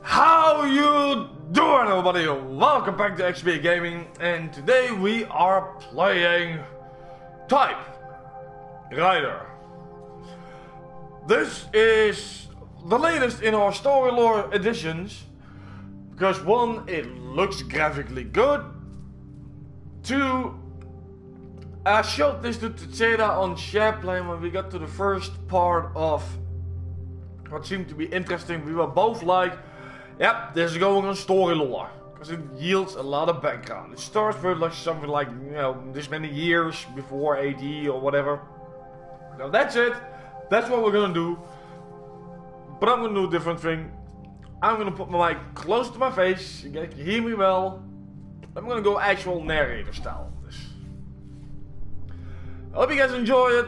How you doing, everybody? Welcome back to XP Gaming, and today we are playing Typewriter. This is the latest in our story lore editions, because one, it looks graphically good. Two, I showed this to Tseda on SharePlay when we got to the first part of what seemed to be interesting. We were both like, yep, this is going on story lore, because it yields a lot of background. It starts with like something like, you know, this many years before AD or whatever. Now that's it. That's what we're gonna do. But I'm gonna do a different thing. I'm gonna put my mic close to my face. You guys can hear me well. I'm gonna go actual narrator style on this. I hope you guys enjoy it.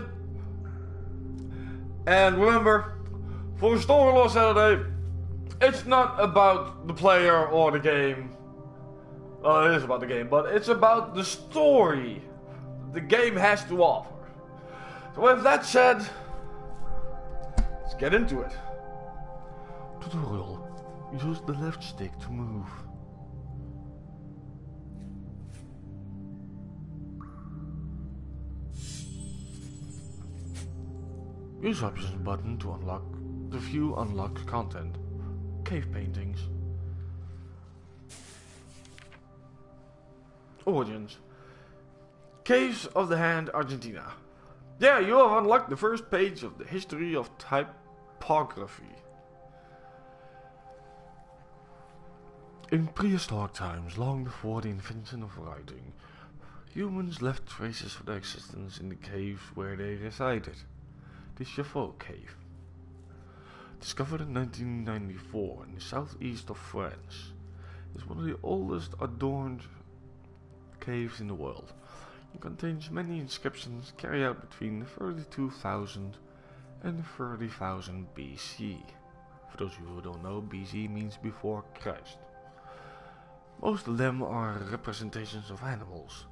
And remember, for Story Lore Saturday, it's not about the player or the game. Well, it is about the game, but it's about the story the game has to offer. So with that said, let's get into it. Tutorial. Use the left stick to move. Use options button to unlock the view unlocked content. Cave paintings. Origins. Caves of the Hand, Argentina. Yeah, you have unlocked the first page of the history of typography. In prehistoric times, long before the invention of writing, humans left traces of their existence in the caves where they resided. The Chaffaut Cave. Discovered in 1994 in the southeast of France, is one of the oldest adorned caves in the world. It contains many inscriptions carried out between 32,000 and 30,000 BC. For those of you who don't know, BC means before Christ. Most of them are representations of animals,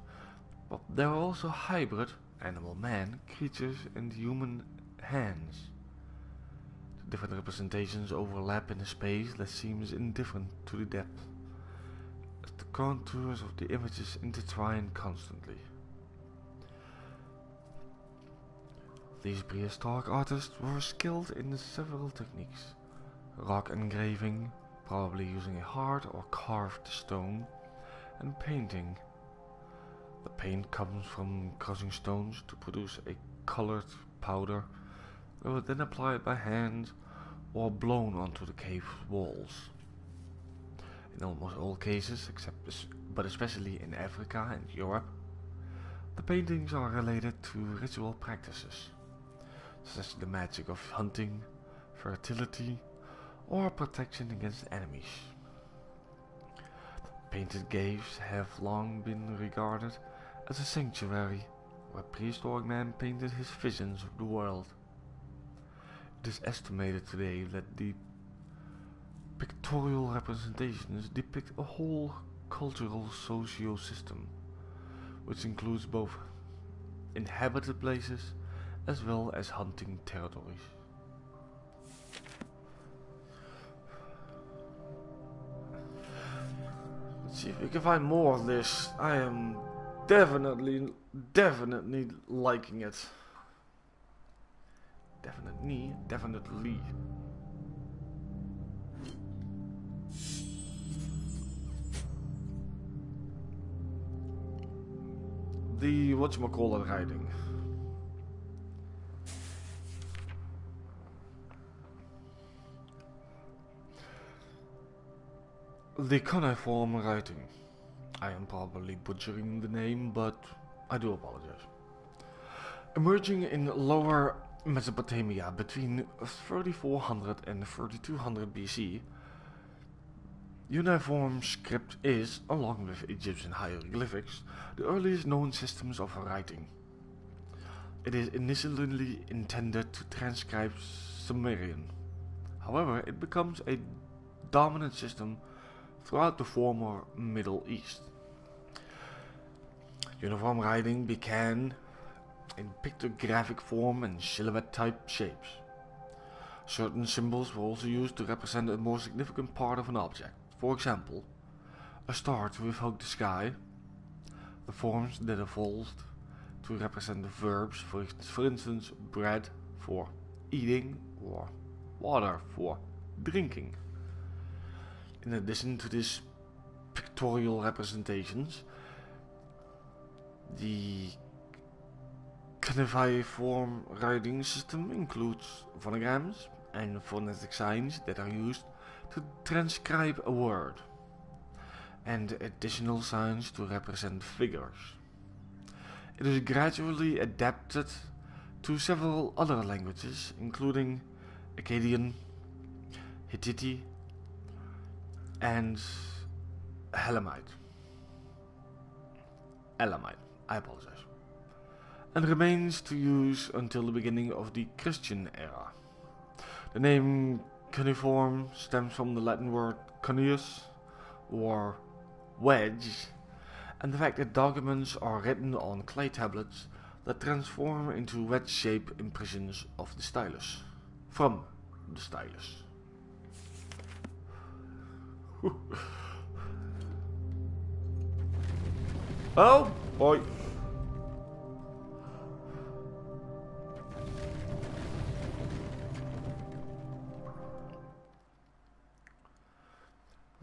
but there are also hybrid animal-man creatures and human hands. The different representations overlap in a space that seems indifferent to the depth, as the contours of the images intertwine constantly. These prehistoric artists were skilled in several techniques: rock engraving, probably using a hard or carved stone, and painting. The paint comes from crushing stones to produce a colored powder that was then applied by hand or blown onto the cave walls. In almost all cases, but especially in Africa and Europe, the paintings are related to ritual practices, such as the magic of hunting, fertility, or protection against enemies. Painted caves have long been regarded as a sanctuary where prehistoric man painted his visions of the world. It is estimated today that the pictorial representations depict a whole cultural socio-system, which includes both inhabited places as well as hunting territories. Let's see if we can find more of this. I am definitely liking it. Definitely. The whatchamacallit writing. The cuneiform writing. I am probably butchering the name, but I do apologize. Emerging in Lower Mesopotamia between 3400 and 3200 BC, cuneiform script is, along with Egyptian hieroglyphics, the earliest known systems of writing. It is initially intended to transcribe Sumerian. However, it becomes a dominant system throughout the former Middle East. Uniform writing began in pictographic form and silhouette type shapes. Certain symbols were also used to represent a more significant part of an object. For example, a star to evoke the sky, the forms that evolved to represent the verbs, for instance, bread for eating or water for drinking. In addition to these pictorial representations, the cuneiform writing system includes phonograms and phonetic signs that are used to transcribe a word, and additional signs to represent figures. It is gradually adapted to several other languages, including Akkadian, Hittite, and Elamite, I apologize, and remains to use until the beginning of the Christian era. The name cuneiform stems from the Latin word cuneus, or wedge, and the fact that documents are written on clay tablets that transform into wedge-shaped impressions of the stylus, from the stylus. Oh boy.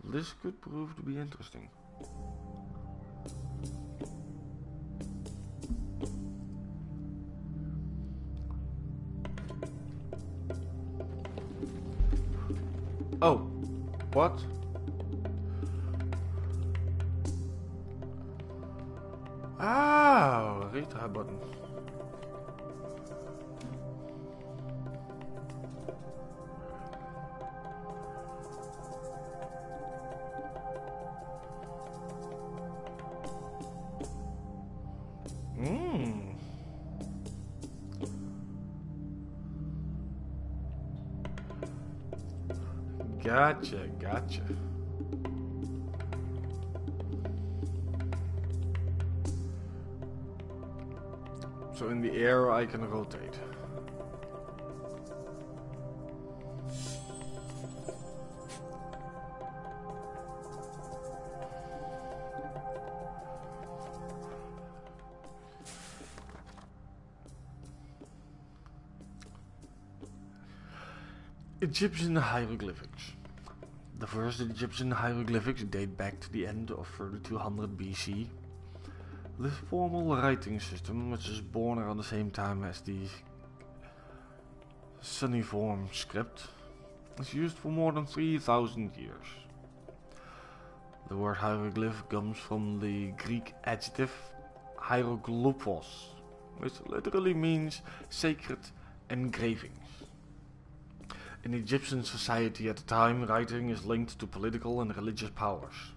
This could prove to be interesting. Oh, what? Ah, retry button. Gotcha. So in the air I can rotate. Egyptian hieroglyphics. The first Egyptian hieroglyphics date back to the end of 3200 BC. This formal writing system, which is born around the same time as the cuneiform script, is used for more than 3000 years. The word hieroglyph comes from the Greek adjective hieroglyphos, which literally means sacred engravings. In Egyptian society at the time, writing is linked to political and religious powers.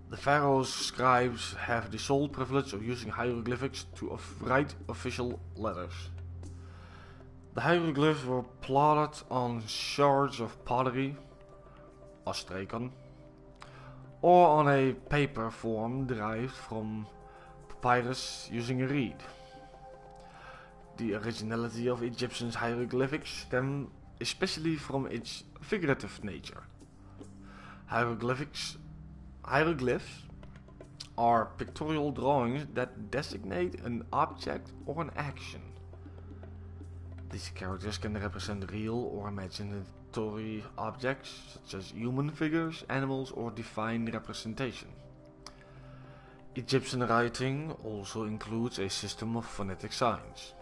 The pharaoh's scribes have the sole privilege of using hieroglyphics to write official letters. The hieroglyphs were plotted on shards of pottery, ostrakon, or on a paper form derived from papyrus using a reed. The originality of Egyptian hieroglyphics stems especially from its figurative nature. Hieroglyphs are pictorial drawings that designate an object or an action. These characters can represent real or imaginary objects, such as human figures, animals, or divine representation. Egyptian writing also includes a system of phonetic signs,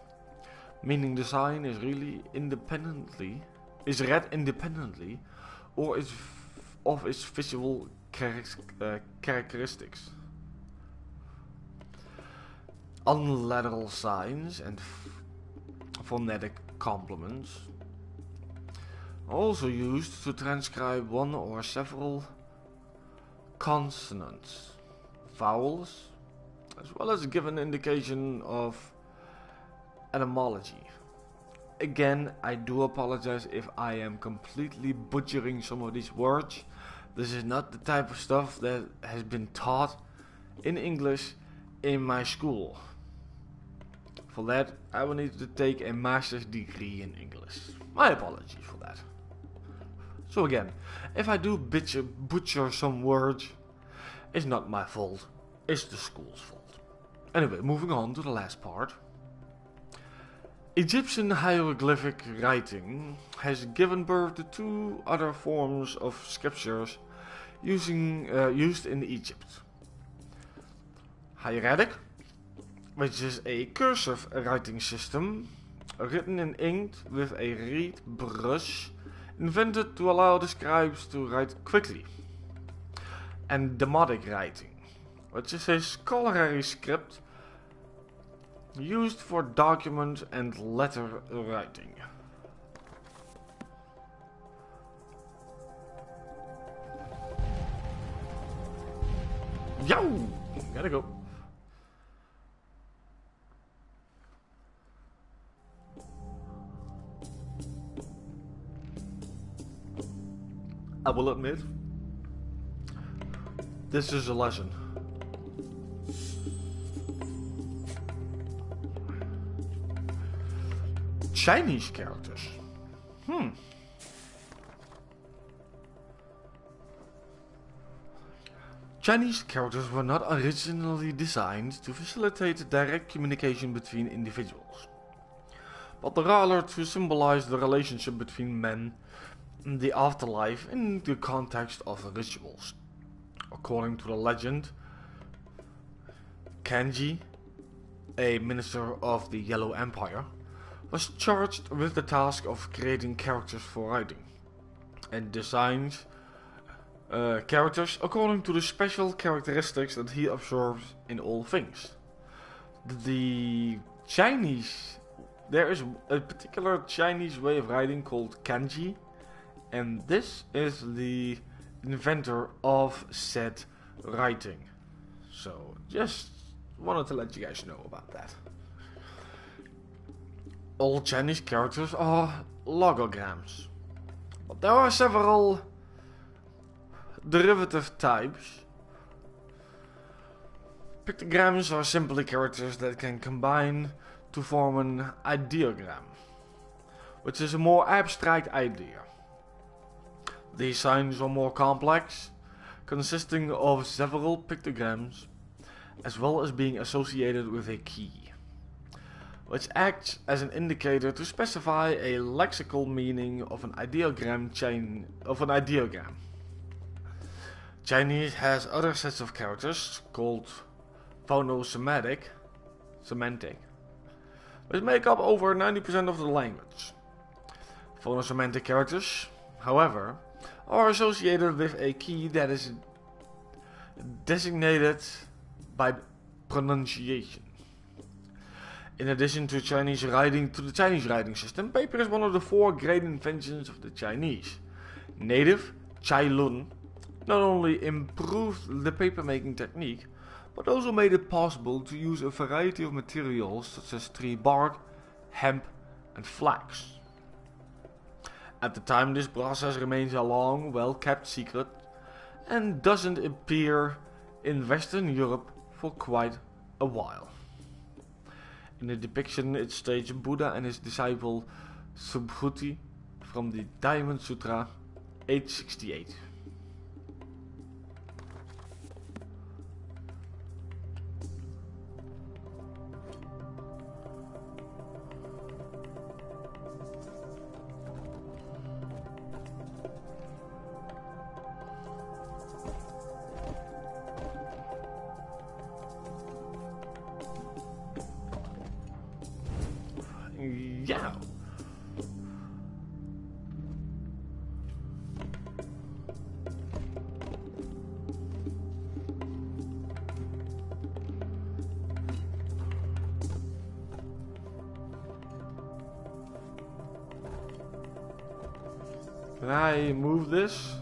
meaning the sign is read independently or of its visual characteristics. Unlateral signs and phonetic complements are also used to transcribe one or several consonants, vowels, as well as give an indication of etymology. Again, I do apologize if I am completely butchering some of these words. This is not the type of stuff that has been taught in English in my school. For that, I will need to take a master's degree in English. My apologies for that. So again, if I do butcher some words, it's not my fault, it's the school's fault. Anyway, moving on to the last part. Egyptian hieroglyphic writing has given birth to two other forms of scriptures used in Egypt. Hieratic, which is a cursive writing system written in ink with a reed brush invented to allow the scribes to write quickly. And demotic writing, which is a scholarly script used for document and letter writing. Yo! Gotta go. I will admit, this is a lesson. Chinese characters. Chinese characters were not originally designed to facilitate direct communication between individuals, but rather to symbolize the relationship between men and the afterlife in the context of rituals. According to the legend, Kanji, a minister of the Yellow Empire, was charged with the task of creating characters for writing, and designed characters according to the special characteristics that he observed in all things. The Chinese, there is a particular Chinese way of writing called kanji, and this is the inventor of said writing. So just wanted to let you guys know about that. All Chinese characters are logograms, but there are several derivative types. Pictograms are simply characters that can combine to form an ideogram, which is a more abstract idea. These signs are more complex, consisting of several pictograms, as well as being associated with a key, which acts as an indicator to specify a lexical meaning of an ideogram Chinese has other sets of characters called phonosemantic, which make up over 90% of the language. Phonosemantic characters, however, are associated with a key that is designated by pronunciation. In addition to the Chinese writing system, paper is one of the four great inventions of the Chinese. Native Cailun not only improved the papermaking technique, but also made it possible to use a variety of materials such as tree bark, hemp, and flax. At the time, this process remains a long, well-kept secret and doesn't appear in Western Europe for quite a while. In the depiction, it states Buddha and his disciple Subhuti from the Diamond Sutra 868. Yeah. Can I move this?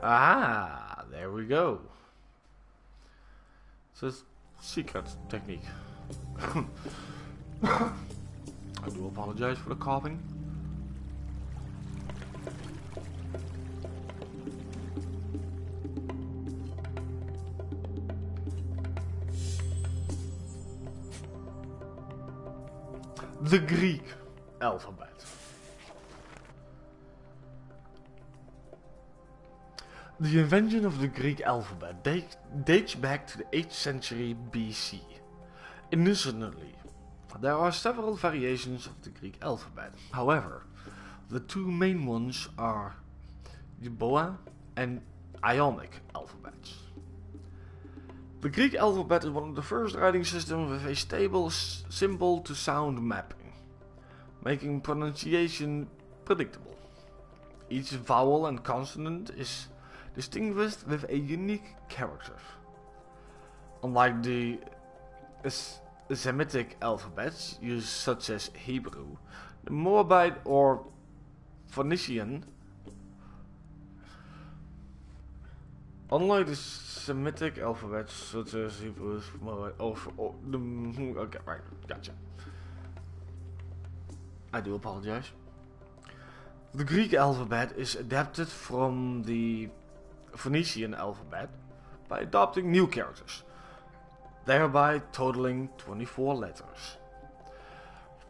Ah, there we go. So secret technique. I do apologize for the coughing. the Greek alphabet. The invention of the Greek alphabet dates back to the 8th century BC. Initially, there are several variations of the Greek alphabet. However, the two main ones are the Boa and Ionic alphabets. The Greek alphabet is one of the first writing systems with a stable symbol-to-sound mapping, making pronunciation predictable. Each vowel and consonant is distinguished with a unique character. Unlike the Semitic alphabets used such as Hebrew, the Moabite or Phoenician. Unlike the Semitic alphabets such as Hebrew, okay, right, gotcha. I do apologize. The Greek alphabet is adapted from the Phoenician alphabet by adopting new characters, thereby totaling 24 letters,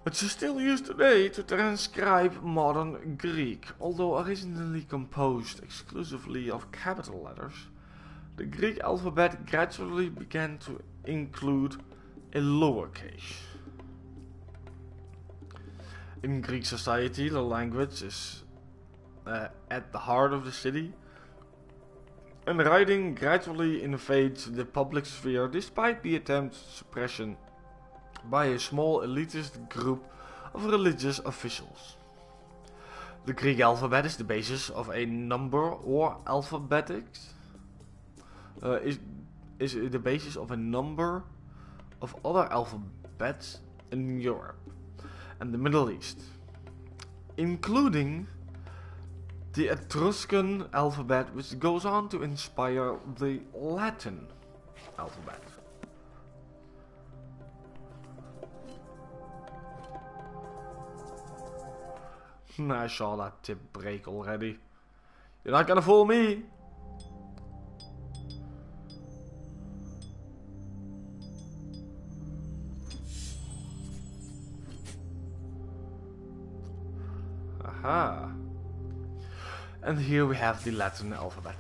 which is still used today to transcribe modern Greek. Although originally composed exclusively of capital letters, the Greek alphabet gradually began to include a lowercase. In Greek society, the language is at the heart of the city, and writing gradually invades the public sphere despite the attempted suppression by a small elitist group of religious officials. The Greek alphabet is the basis of a number or alphabetics. Is the basis of a number of other alphabets in Europe and the Middle East, including the Etruscan alphabet, which goes on to inspire the Latin alphabet. I saw that tip break already. You're not gonna fool me. Aha. And here we have the Latin alphabet.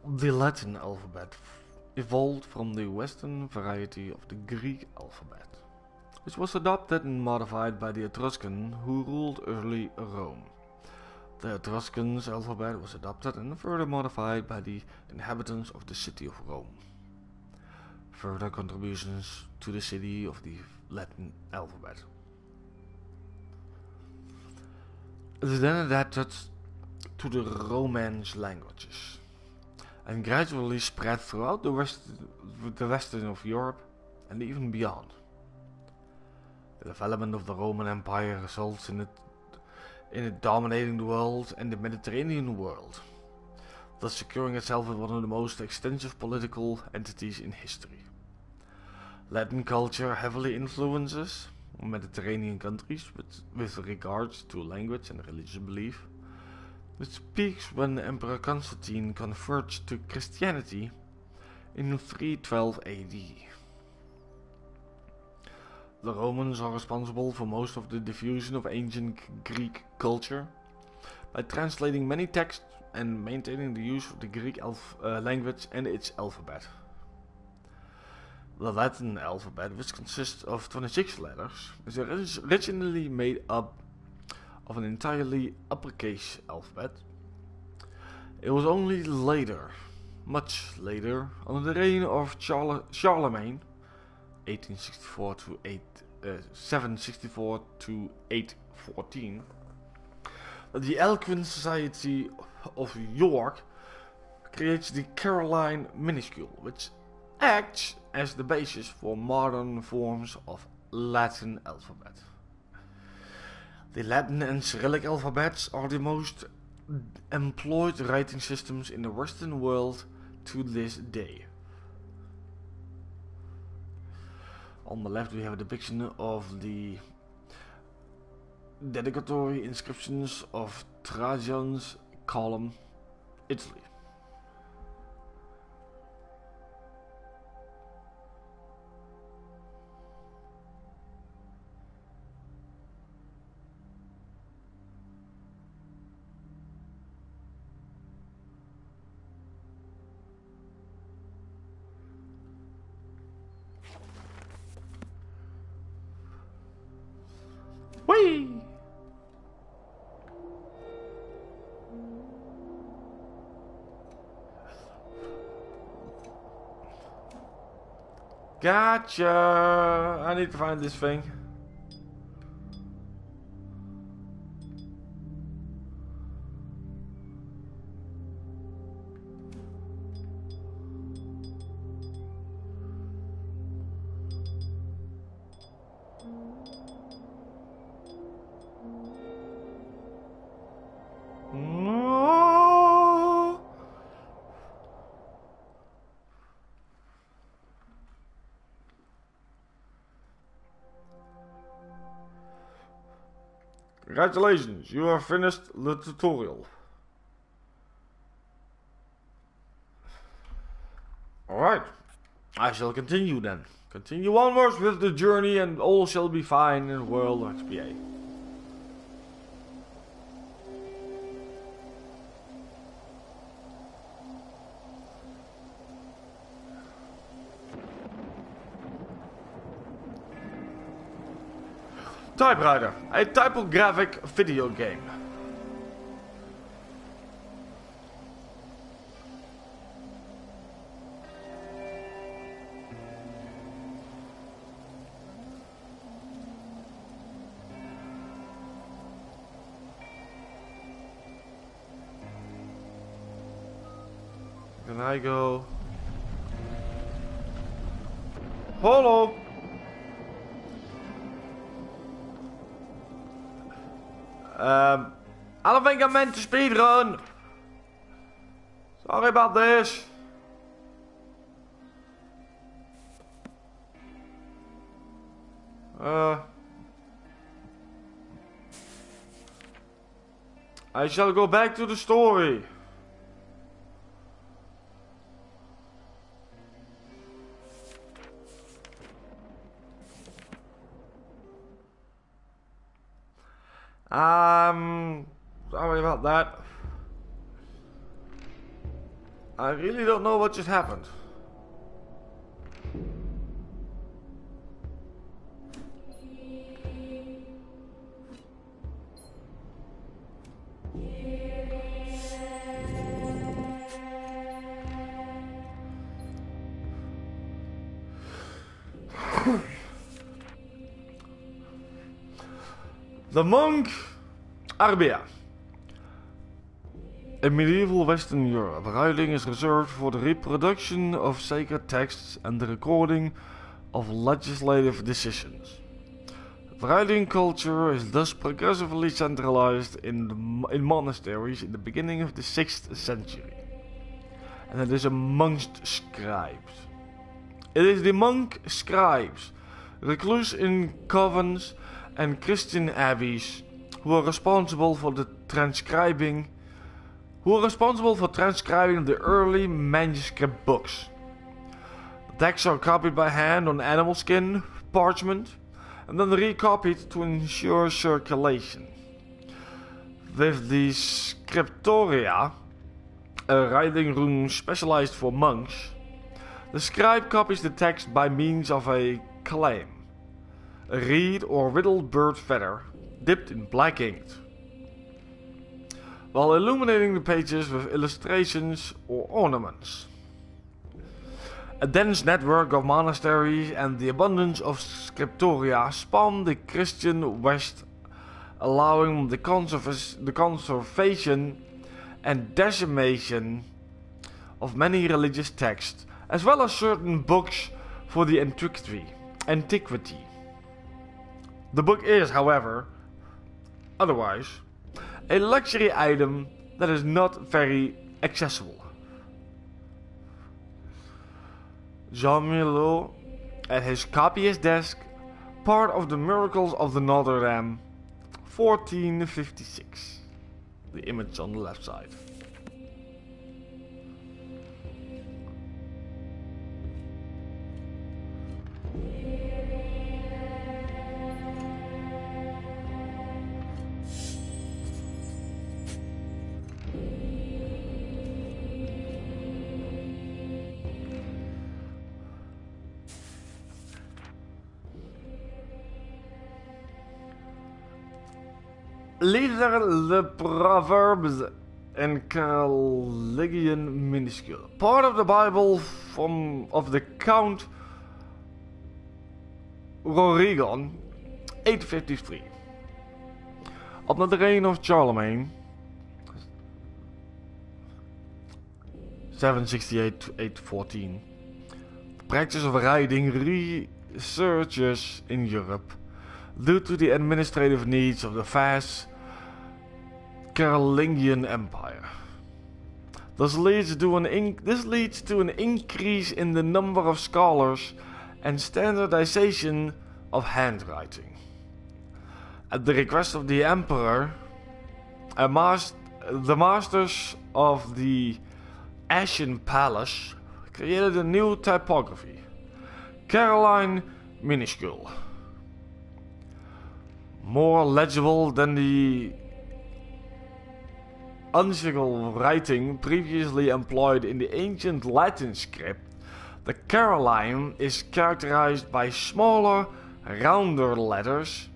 The Latin alphabet evolved from the Western variety of the Greek alphabet, which was adopted and modified by the Etruscan who ruled early Rome. The Etruscans' alphabet was adopted and further modified by the inhabitants of the city of Rome. Further contributions to the city of the Latin alphabet. It is then adapted to the Romance languages and gradually spread throughout the western of Europe and even beyond. The development of the Roman Empire results in it dominating the world and the Mediterranean world, thus securing itself as one of the most extensive political entities in history. Latin culture heavily influences Mediterranean countries with regards to language and religious belief, which peaks when Emperor Constantine converts to Christianity in 312 AD. The Romans are responsible for most of the diffusion of ancient Greek culture by translating many texts and maintaining the use of the Greek language and its alphabet. The Latin alphabet, which consists of 26 letters, is originally made up of an entirely uppercase alphabet. It was only later, much later, under the reign of Charlemagne, 764 to 814, that the eloquent society of York creates the Caroline minuscule, which acts as the basis for modern forms of Latin alphabet. The Latin and Cyrillic alphabets are the most employed writing systems in the Western world to this day. On the left we have a depiction of the dedicatory inscriptions of Trajan's column, Italy. Whee! Gotcha! I need to find this thing. No. Congratulations, you have finished the tutorial. Alright, I shall continue then. Continue onwards with the journey and all shall be fine in the world of XPA. Typewriter, a typographic video game. Then I go. Hallo. I don't think I meant to speedrun. Sorry about this. I shall go back to the story. Sorry about that. I really don't know what just happened. The monk Arbea. In medieval Western Europe, writing is reserved for the reproduction of sacred texts and the recording of legislative decisions. Writing culture is thus progressively centralized in monasteries in the beginning of the 6th century, and it is amongst scribes. It is the monk scribes, recluse in covens and Christian abbeys, who are responsible for transcribing the early manuscript books. The texts are copied by hand on animal skin, parchment, and then recopied to ensure circulation. With the scriptoria, a writing room specialized for monks, the scribe copies the text by means of a claim, a reed or whittled bird feather dipped in black ink, while illuminating the pages with illustrations or ornaments. A dense network of monasteries and the abundance of scriptoria spawned the Christian West, allowing the conservation and decimation of many religious texts, as well as certain books for the antiquity. The book is, however, otherwise, a luxury item that is not very accessible. Jean Milo at his copyist desk, part of the Miracles of the Notre Dame, 1456. The image on the left side. Leader the Proverbs and Caligulaen minuscule. Part of the Bible of the Count Rorigon, 853. Under the reign of Charlemagne, 768 to 814, the practice of writing resurges in Europe due to the administrative needs of the vast Carolingian Empire. This leads to an increase in the number of scholars and standardization of handwriting. At the request of the emperor, the masters of the Ashen Palace created a new typography, Caroline minuscule, more legible than the uncial writing previously employed in the ancient Latin script. The Caroline is characterized by smaller, rounder letters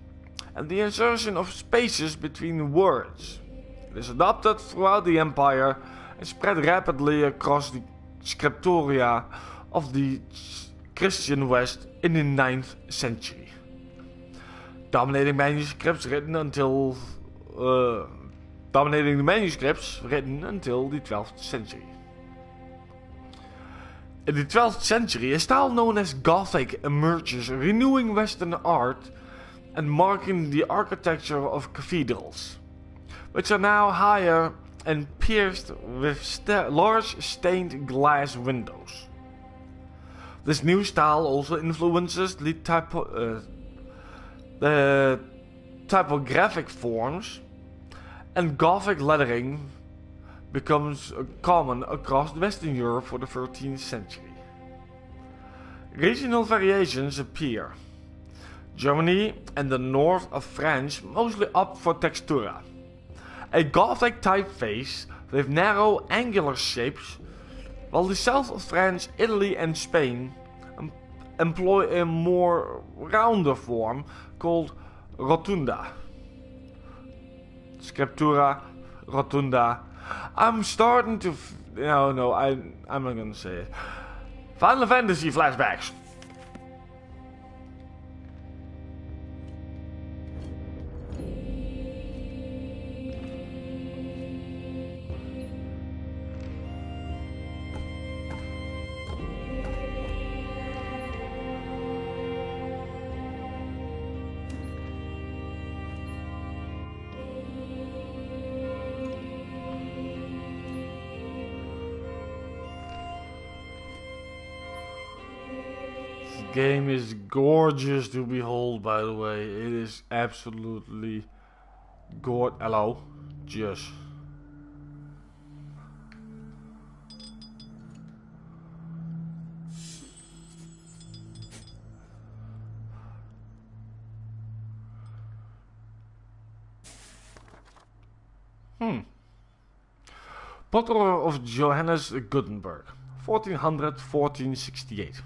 and the insertion of spaces between words. It is adopted throughout the empire and spread rapidly across the scriptoria of the Christian West in the 9th century. Dominating the manuscripts written until the 12th century. In the 12th century, a style known as Gothic emerges, renewing Western art and marking the architecture of cathedrals, which are now higher and pierced with large stained glass windows. This new style also influences the typographic forms, and Gothic lettering becomes common across Western Europe for the 13th century. Regional variations appear. Germany and the north of France mostly opt for textura, a Gothic typeface with narrow angular shapes, while the south of France, Italy and Spain employ a more rounder form called rotunda. Scriptura rotunda. I'm starting to... I'm not gonna say it. Final Fantasy flashbacks. Game is gorgeous to behold, by the way. It is absolutely gorgeous. Potter of Johannes Gutenberg, 1400-1468.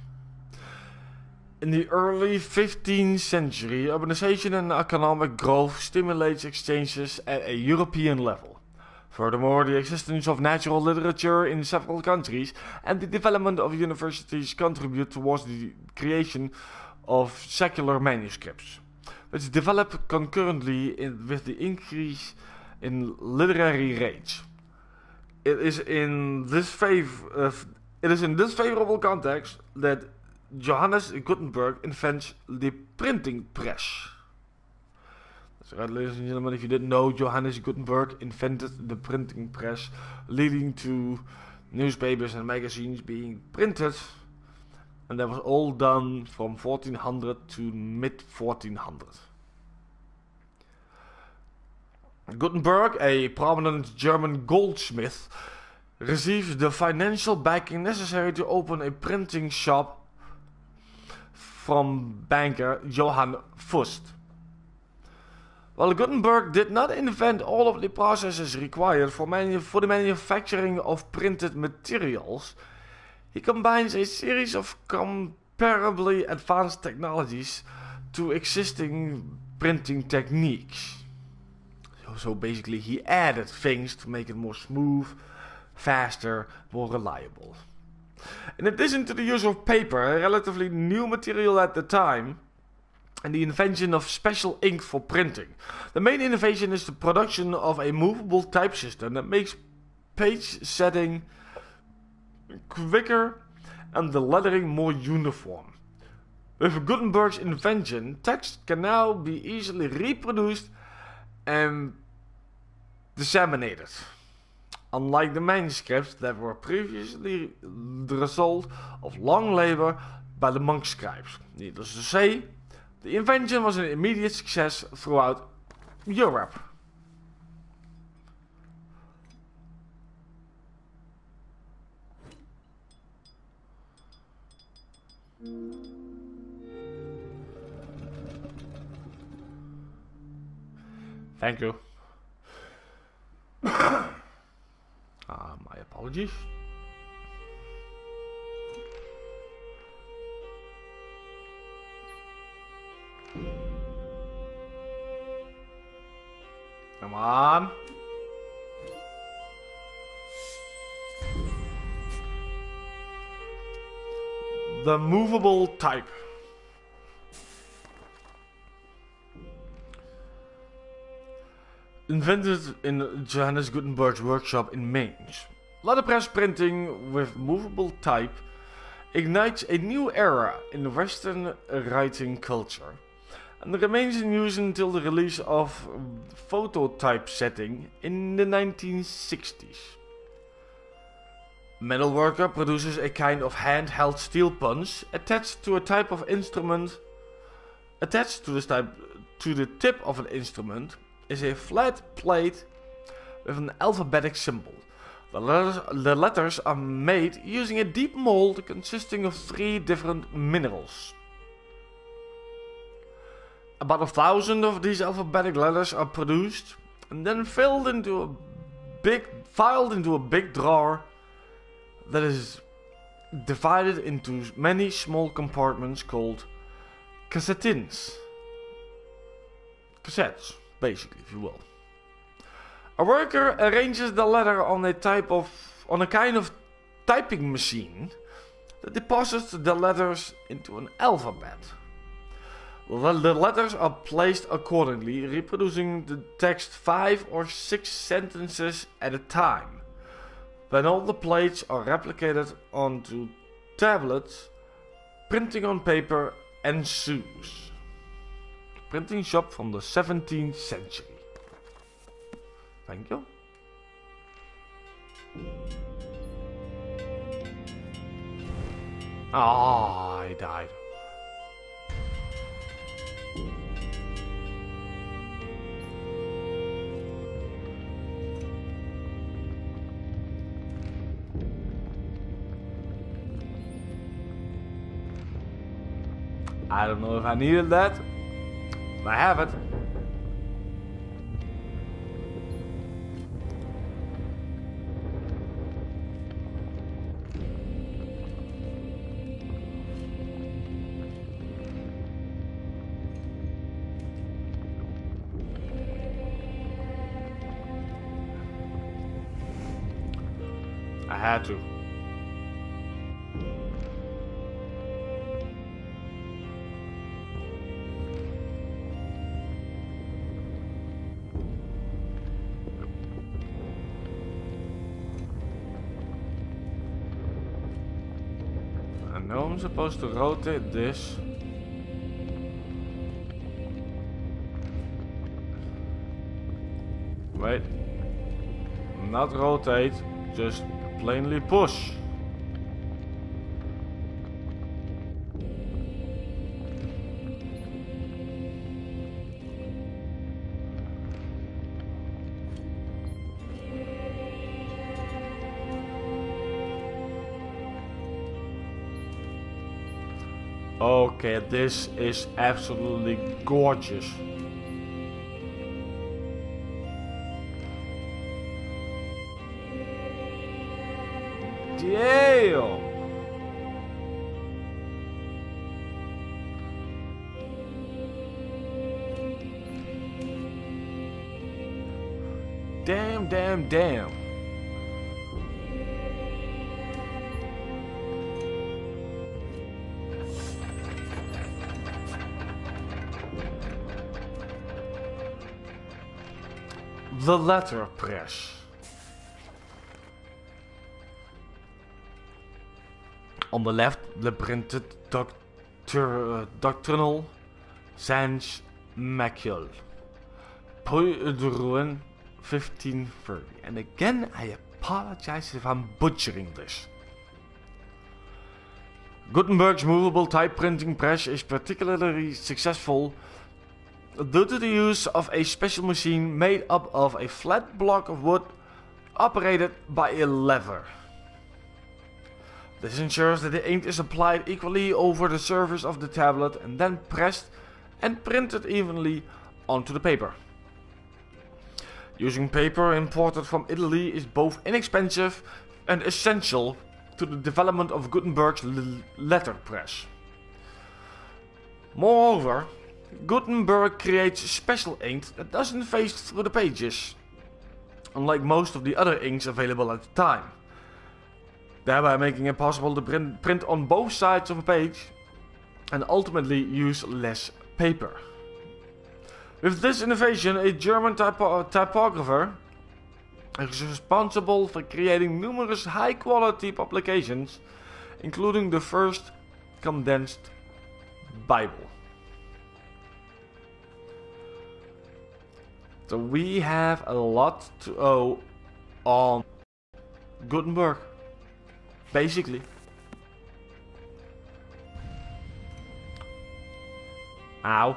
In the early 15th century, urbanization and economic growth stimulates exchanges at a European level. Furthermore, the existence of natural literature in several countries and the development of universities contribute towards the creation of secular manuscripts, which develop concurrently with the increase in literary rates. It is in this favorable context that Johannes Gutenberg invents the printing press. That's right, ladies and gentlemen, if you didn't know, Johannes Gutenberg invented the printing press, leading to newspapers and magazines being printed, and that was all done from 1400 to mid-1400. Gutenberg, a prominent German goldsmith, received the financial backing necessary to open a printing shop from banker Johann Fust. While Gutenberg did not invent all of the processes required for the manufacturing of printed materials, he combines a series of comparably advanced technologies to existing printing techniques. So basically he added things to make it more smooth, faster, more reliable. In addition to the use of paper, a relatively new material at the time, and the invention of special ink for printing, the main innovation is the production of a movable type system that makes page setting quicker and the lettering more uniform. With Gutenberg's invention, text can now be easily reproduced and disseminated, unlike the manuscripts that were previously the result of long labor by the monk scribes. Needless to say, the invention was an immediate success throughout Europe. Thank you. My apologies. Come on. The movable type. Invented in Johannes Gutenberg's workshop in Mainz, letterpress printing with movable type ignites a new era in Western writing culture, and remains in use until the release of phototypesetting in the 1960s. A metalworker produces a kind of handheld steel punch attached to a type of instrument. Attached to the tip of an instrument is a flat plate with an alphabetic symbol. The letters are made using a deep mold consisting of 3 different minerals. About 1,000 of these alphabetic letters are produced and then filed into a big drawer that is divided into many small compartments called cassettes, basically, if you will. A worker arranges the letter on a kind of typing machine that deposits the letters into an alphabet. The letters are placed accordingly, reproducing the text 5 or 6 sentences at a time. Then all the plates are replicated onto tablets, printing on paper ensues. Printing shop from the 17th century. Thank you. Ah, I died. I don't know if I needed that. I have it. I had to. I know I'm supposed to rotate this. Wait. Not rotate, just plainly push. Okay, this is absolutely gorgeous. Damn! Damn, damn, damn. The letterpress. On the left, the printed doctrinal sans macule. Ruin 1530. And again, I apologize if I'm butchering this. Gutenberg's movable type printing press is particularly successful due to the use of a special machine made up of a flat block of wood operated by a lever. This ensures that the ink is applied equally over the surface of the tablet and then pressed and printed evenly onto the paper. Using paper imported from Italy is both inexpensive and essential to the development of Gutenberg's letterpress. Moreover, Gutenberg creates special ink that doesn't fade through the pages, unlike most of the other inks available at the time, thereby making it possible to print on both sides of a page and ultimately use less paper. With this innovation, a German typographer is responsible for creating numerous high-quality publications, including the first condensed Bible. So we have a lot to owe on Gutenberg, basically. Ow.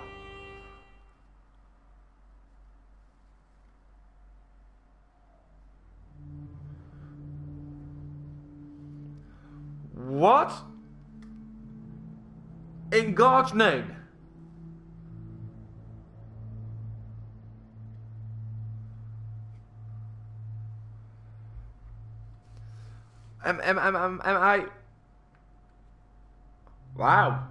What? In God's name? Am I? Wow.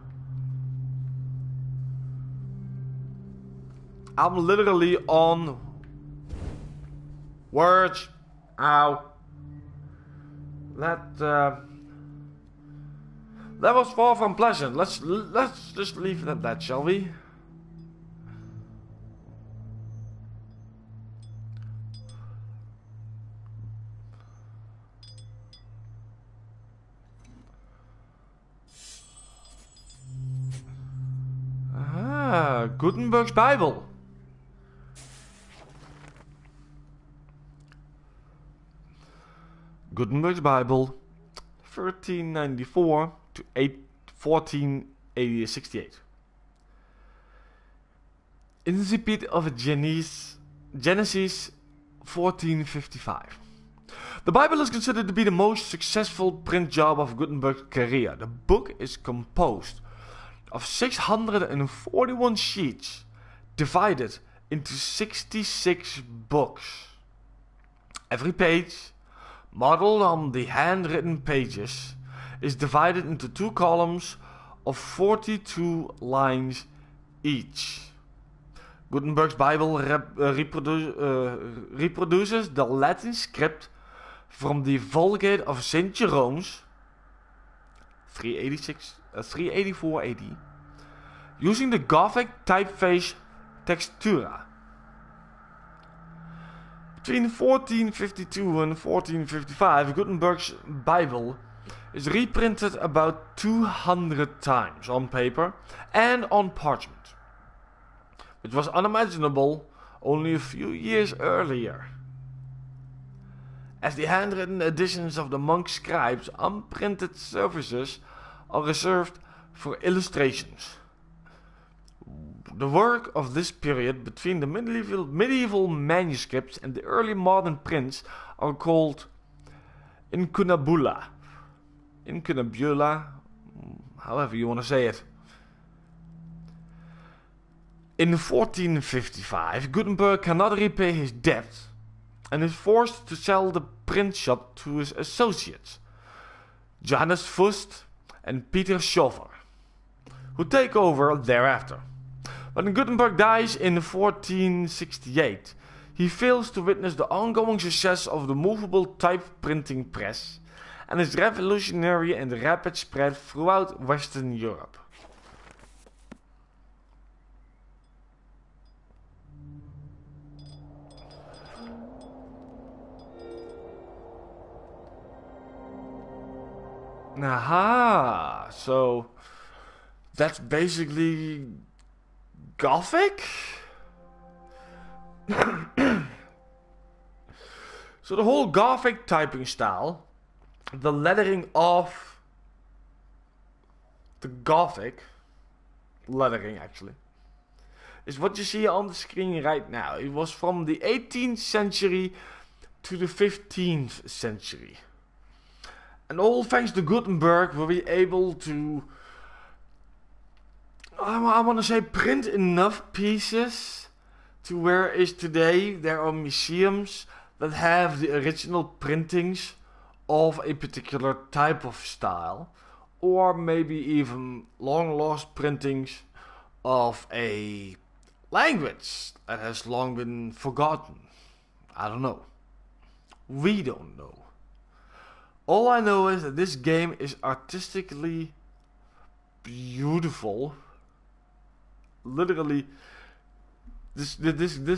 I'm literally on words. Ow. That was far from pleasant. Let's just leave it at that, shall we? Gutenberg's Bible. Gutenberg's Bible, 1394 to 1468. Incipit of Genesis, 1455. The Bible is considered to be the most successful print job of Gutenberg's career. The book is composed of 641 sheets divided into 66 books. Every page, modeled on the handwritten pages, is divided into 2 columns of 42 lines each. Gutenberg's Bible reproduces the Latin script from the Vulgate of St. Jerome's 384 AD, using the Gothic typeface Textura. Between 1452 and 1455, Gutenberg's Bible is reprinted about 200 times on paper and on parchment, which was unimaginable only a few years earlier. As the handwritten editions of the monk scribes, unprinted surfaces are reserved for illustrations. The work of this period between the medieval manuscripts and the early modern prints are called incunabula, however you want to say it. In 1455, Gutenberg cannot repay his debt and is forced to sell the print shop to his associates, Johannes Fust and Peter Schoeffer, who take over thereafter. When Gutenberg dies in 1468, he fails to witness the ongoing success of the movable type printing press and its revolutionary and rapid spread throughout Western Europe. Aha, so that's basically Gothic? So the whole Gothic typing style, the lettering of the Gothic lettering actually, is what you see on the screen right now. It was from the 18th century to the 15th century. And all thanks to Gutenberg were we able to, I want to say, print enough pieces to where is today there are museums that have the original printings of a particular type of style, or maybe even long lost printings of a language that has long been forgotten. I don't know. We don't know. All I know is that this game is artistically beautiful. Literally, this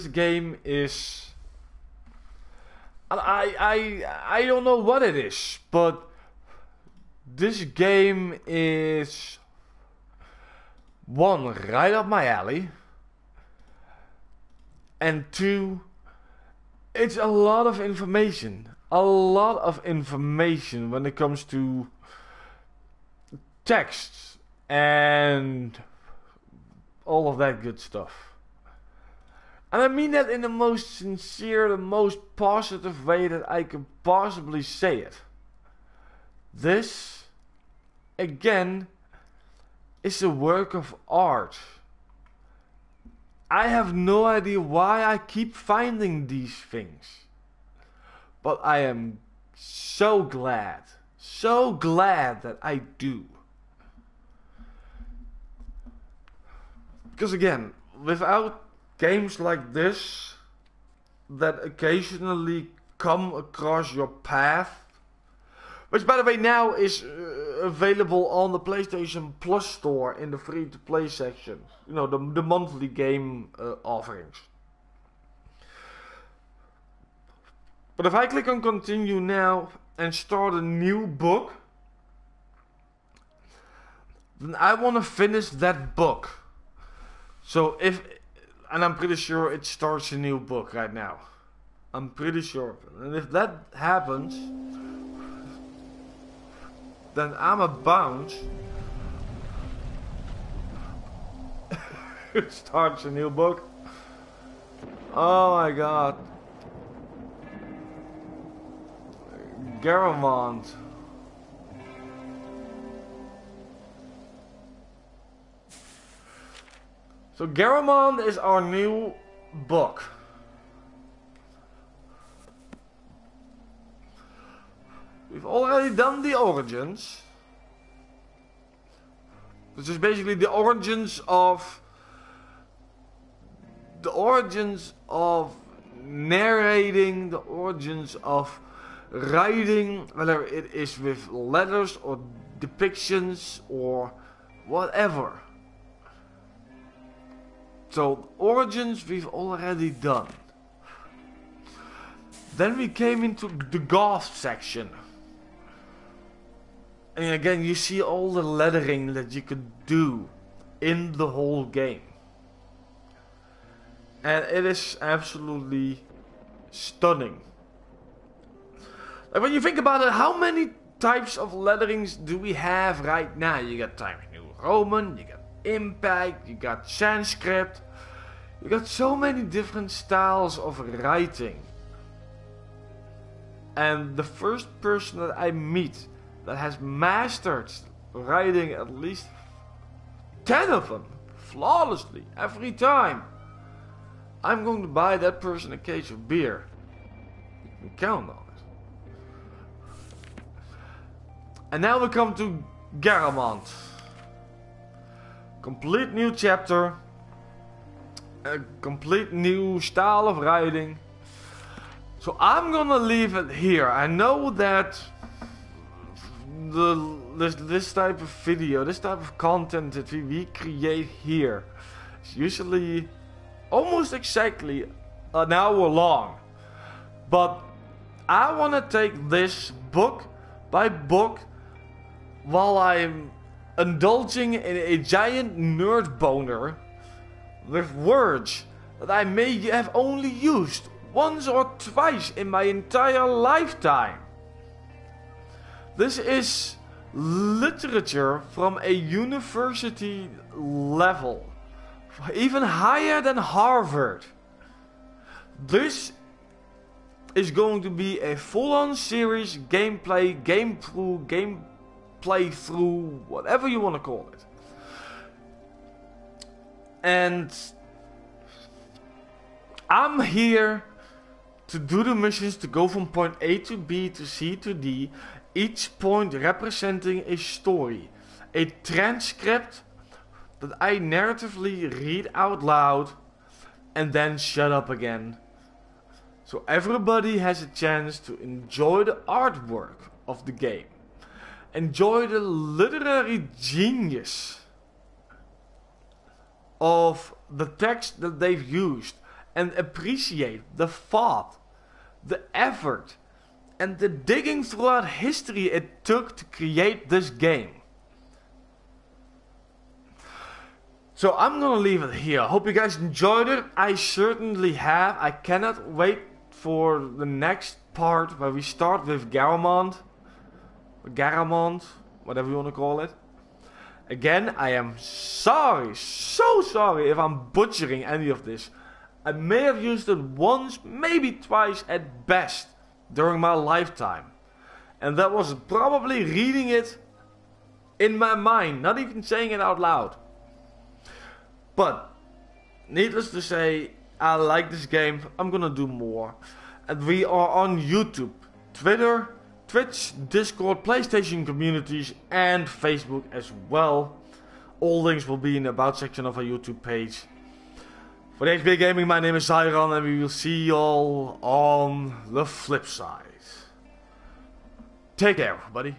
game is. I don't know what it is, but this game is one, right up my alley, and two, it's a lot of information. A lot of information when it comes to texts and all of that good stuff. And I mean that in the most sincere, the most positive way that I can possibly say it. This, again, is a work of art. I have no idea why I keep finding these things. But I am so glad that I do. Because again, without games like this that occasionally come across your path, which by the way now is available on the PlayStation Plus store in the free to play section, you know, the monthly game offerings. But if I click on continue now and start a new book, then I want to finish that book. So and I'm pretty sure it starts a new book right now. I'm pretty sure. And if that happens, then I'm about it starts a new book. Oh my god. Garamond. So Garamond is our new book. We've already done the origins. This is basically the origins of narrating, the origins of writing, whether it is with letters or depictions or whatever. So origins we've already done. Then we came into the goth section. And again, you see all the lettering that you could do in the whole game. And it is absolutely stunning. Like when you think about it, how many types of letterings do we have right now? You got Times New Roman, you got Impact, you got Sanskrit. You got so many different styles of writing. And the first person that I meet that has mastered writing at least 10 of them flawlessly every time, I'm going to buy that person a case of beer. You can count on it. And now we come to Garamond. Complete new chapter. A complete new style of writing. So I'm gonna leave it here. I know that this type of video, this type of content that we create here is usually almost exactly an hour long. But I want to take this book by book while I'm indulging in a giant nerd boner with words that I may have only used once or twice in my entire lifetime. This is literature from a university level, even higher than Harvard. This is going to be a full-on series, gameplay, gameplay through, whatever you want to call it. And I'm here to do the missions to go from point A to B to C to D, each point representing a story, a transcript that I narratively read out loud and then shut up again. So everybody has a chance to enjoy the artwork of the game, enjoy the literary genius of the text that they've used, and appreciate the thought, the effort, and the digging throughout history it took to create this game. So I'm gonna leave it here. Hope you guys enjoyed it. I certainly have. I cannot wait for the next part where we start with Garamond, whatever you want to call it. Again, I am sorry, so sorry if I'm butchering any of this. I may have used it once, maybe twice at best during my lifetime. And that was probably reading it in my mind, not even saying it out loud. But, needless to say, I like this game. I'm gonna do more. And we are on YouTube, Twitter, Twitch, Discord, PlayStation communities, and Facebook as well. All links will be in the About section of our YouTube page. For HB Gaming, my name is Garamond, and we will see you all on the flip side. Take care, everybody.